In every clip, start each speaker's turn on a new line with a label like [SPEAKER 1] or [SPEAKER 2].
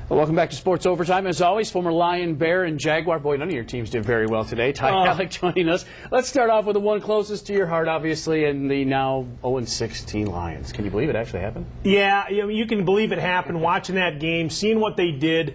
[SPEAKER 1] Well, welcome back to Sports Overtime. As always, former Lion, Bear, and Jaguar. Boy, none of your teams did very well today. Ty Hallock joining us. Let's start off with the one closest to your heart, obviously, and the now 0-16 Lions. Can you believe it actually happened?
[SPEAKER 2] Yeah, you can believe it happened. Watching that game, seeing what they did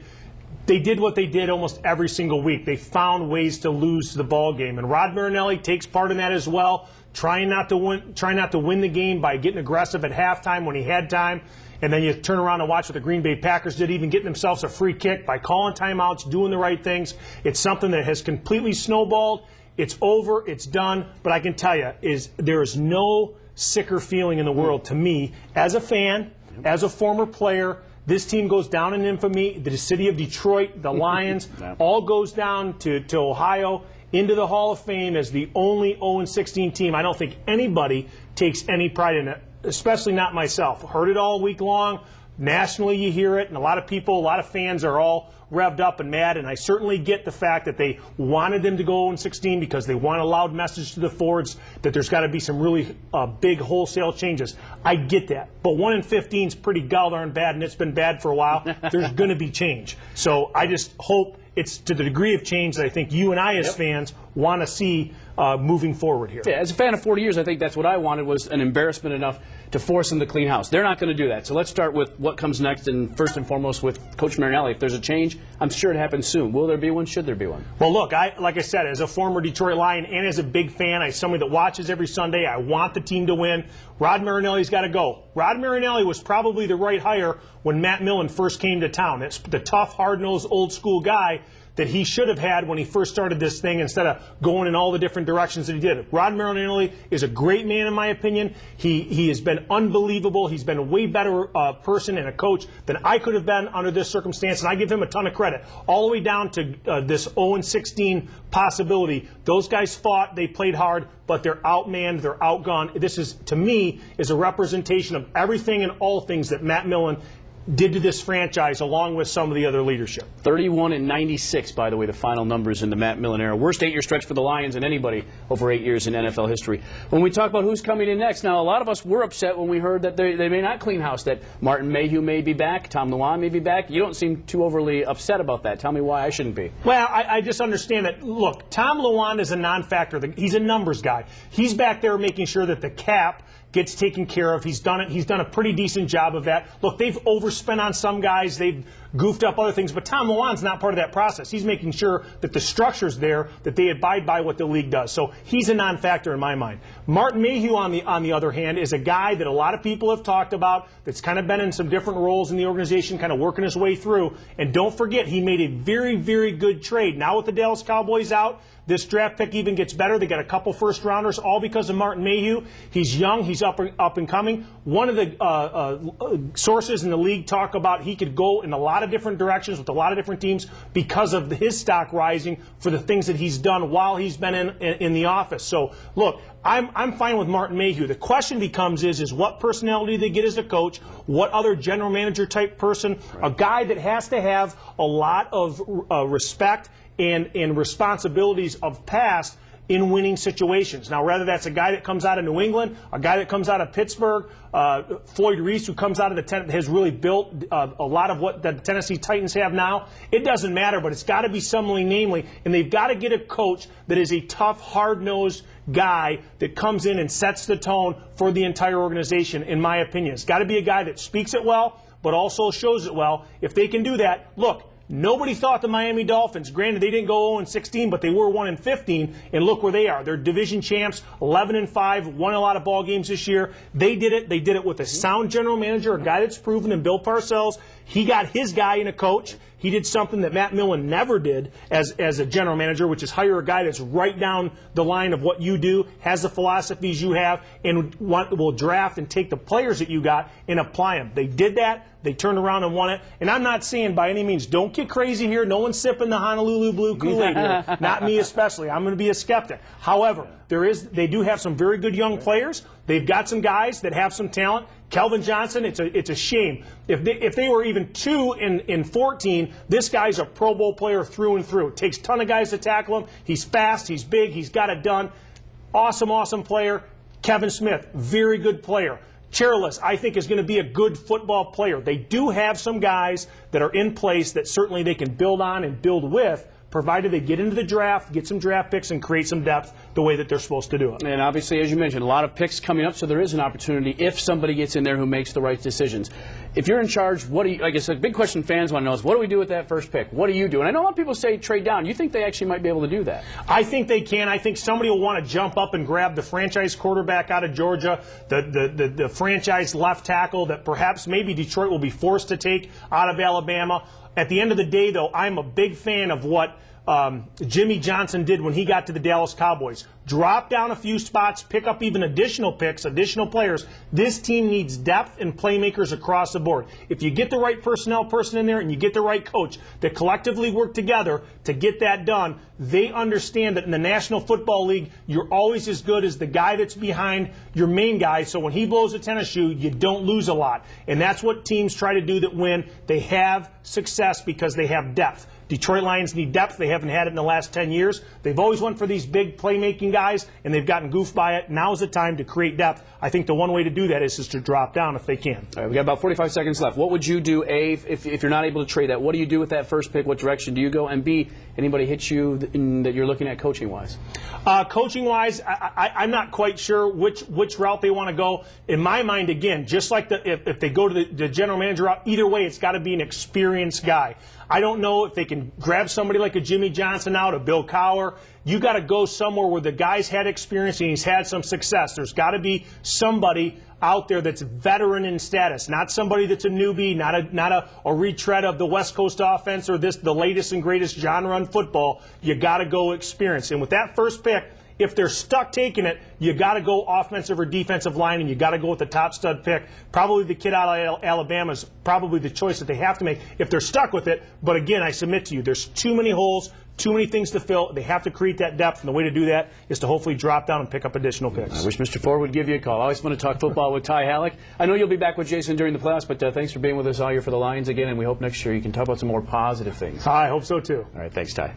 [SPEAKER 2] what they did almost every single week. They found ways to lose the ball game, and Rod Marinelli takes part in that as well, trying not to win the game by getting aggressive at halftime when he had time. And then you turn around and watch what the Green Bay Packers did, even getting themselves a free kick by calling timeouts, doing the right things. It's something that has completely snowballed. It's over. It's done. But I can tell you, there is no sicker feeling in the world to me as a fan, as a former player. This team goes down in infamy. The city of Detroit, the Lions, all goes down to Ohio, into the Hall of Fame as the only 0-16 team. I don't think anybody takes any pride in it, especially not myself. Heard it all week long. Nationally, you hear it, and a lot of people, a lot of fans are all revved up and mad, and I certainly get the fact that they wanted them to go 0-16 because they want a loud message to the Fords that there's got to be some really big wholesale changes. I get that, but 1-15 is pretty darn bad, and it's been bad for a while. There's going to be change. So I just hope it's to the degree of change that I think you and I as fans want to see moving forward here.
[SPEAKER 1] Yeah, as a fan of 40 years, I think that's what I wanted, was an embarrassment enough to force them to clean house. They're not going to do that. So let's start with what comes next, and first and foremost with Coach Marinelli. If there's a change, I'm sure it happens soon. Will there be one? Should there be one?
[SPEAKER 2] Well, look, like I said, as a former Detroit Lion and as a big fan, as somebody that watches every Sunday, I want the team to win. Rod Marinelli's got to go. Rod Marinelli was probably the right hire when Matt Millen first came to town. It's the tough, hard-nosed, old-school guy that he should have had when he first started this thing instead of going in all the different directions that he did. Rod Marinelli is a great man, in my opinion. He has been unbelievable. He's been a way better person and a coach than I could have been under this circumstance, and I give him a ton of credit. All the way down to this 0-16 possibility. Those guys fought. They played hard, but they're outmanned. They're outgunned. This is, to me, is a representation of everything and all things that Matt Millen did to this franchise, along with some of the other leadership.
[SPEAKER 1] 31-96, by the way, the final numbers in the Matt Millen era. Worst 8-year stretch for the Lions and anybody over 8 years in NFL history. When we talk about who's coming in next, now a lot of us were upset when we heard that they may not clean house, that Martin Mayhew may be back, Tom Luan may be back. You don't seem too overly upset about that. Tell me why I shouldn't be.
[SPEAKER 2] Well, I just understand that, look, Tom Luan is a non-factor. He's a numbers guy. He's back there making sure that the cap gets taken care of. He's done it. He's done a pretty decent job of that. Look, they've overspent on some guys. They've goofed up other things, but Tom Luan's not part of that process. He's making sure that the structure's there, that they abide by what the league does. So he's a non-factor in my mind. Martin Mayhew, on the other hand, is a guy that a lot of people have talked about, that's kind of been in some different roles in the organization, kind of working his way through. And don't forget, he made a very, very good trade. Now with the Dallas Cowboys out, this draft pick even gets better. They got a couple first-rounders, all because of Martin Mayhew. He's young. He's up and coming. One of the sources in the league talk about he could go in a lot of different directions with a lot of different teams because of his stock rising for the things that he's done while he's been in the office. So, look, I'm fine with Martin Mayhew. The question becomes is what personality they get as a coach, what other general manager type person, a guy that has to have a lot of respect and responsibilities of past in winning situations. Now, whether that's a guy that comes out of New England, a guy that comes out of Pittsburgh, Floyd Reese, who comes out of has really built a lot of what the Tennessee Titans have now, it doesn't matter, but it's got to be somebody namely, and they've got to get a coach that is a tough, hard-nosed guy that comes in and sets the tone for the entire organization, in my opinion. It's got to be a guy that speaks it well, but also shows it well. If they can do that, look, nobody thought the Miami Dolphins, granted they didn't go 0-16, but they were 1-15, and look where they are. They're division champs, 11-5, won a lot of ball games this year. They did it. They did it with a sound general manager, a guy that's proven, and Bill Parcells. He got his guy in a coach. He did something that Matt Millen never did as a general manager, which is hire a guy that's right down the line of what you do, has the philosophies you have, and will draft and take the players that you got and apply them. They did that. They turned around and won it. And I'm not saying by any means, don't get crazy here. No one's sipping the Honolulu Blue Kool-Aid here. Not me especially. I'm going to be a skeptic. However, they do have some very good young players. They've got some guys that have some talent. Kelvin Johnson, it's a shame. If they were even 2-14, this guy's a Pro Bowl player through and through. It takes a ton of guys to tackle him. He's fast. He's big. He's got it done. Awesome, awesome player. Kevin Smith, very good player. Chairless, I think, is going to be a good football player. They do have some guys that are in place that certainly they can build on and build with, provided they get into the draft, get some draft picks, and create some depth the way that they're supposed to do it.
[SPEAKER 1] And obviously, as you mentioned, a lot of picks coming up, so there is an opportunity if somebody gets in there who makes the right decisions. If you're in charge, what do you, I guess a big question fans want to know is, what do we do with that first pick? What do you do? And I know a lot of people say trade down. You think they actually might be able to do that?
[SPEAKER 2] I think they can. I think somebody will want to jump up and grab the franchise quarterback out of Georgia, the franchise left tackle that perhaps maybe Detroit will be forced to take out of Alabama. At the end of the day, though, I'm a big fan of what Jimmy Johnson did when he got to the Dallas Cowboys. Drop down a few spots, pick up even additional picks, additional players. This team needs depth and playmakers across the board. If you get the right personnel person in there and you get the right coach that collectively work together to get that done, they understand that in the National Football League, you're always as good as the guy that's behind your main guy. So when he blows a tennis shoe, you don't lose a lot. And that's what teams try to do that win. They have success because they have depth. Detroit Lions need depth. They haven't had it in the last 10 years. They've always went for these big playmaking guys, and they've gotten goofed by it. Now's the time to create depth. I think the one way to do that is just to drop down if they can.
[SPEAKER 1] All right, we got about 45 seconds left. What would you do, A, if you're not able to trade that? What do you do with that first pick? What direction do you go? And B, anybody hit you that you're looking at coaching-wise?
[SPEAKER 2] Coaching-wise, I'm not quite sure which route they want to go. In my mind, again, just like if they go to the general manager route, either way, it's got to be an experienced guy. I don't know if they can grab somebody like a Jimmy Johnson out, a Bill Cowher. You got to go somewhere where the guy's had experience and he's had some success. There's got to be somebody out there that's veteran in status, not somebody that's a newbie, not a retread of the West Coast offense or the latest and greatest genre in football. You got to go experience. And with that first pick, if they're stuck taking it, you got to go offensive or defensive line, and you got to go with the top stud pick. Probably the kid out of Alabama is probably the choice that they have to make if they're stuck with it. But again, I submit to you, there's too many holes, too many things to fill. They have to create that depth, and the way to do that is to hopefully drop down and pick up additional picks.
[SPEAKER 1] I wish Mr. Ford would give you a call. I always want to talk football with Ty Hallock. I know you'll be back with Jason during the playoffs, but thanks for being with us all year for the Lions again, and we hope next year you can talk about some more positive things.
[SPEAKER 2] I hope so, too.
[SPEAKER 1] All right, thanks, Ty.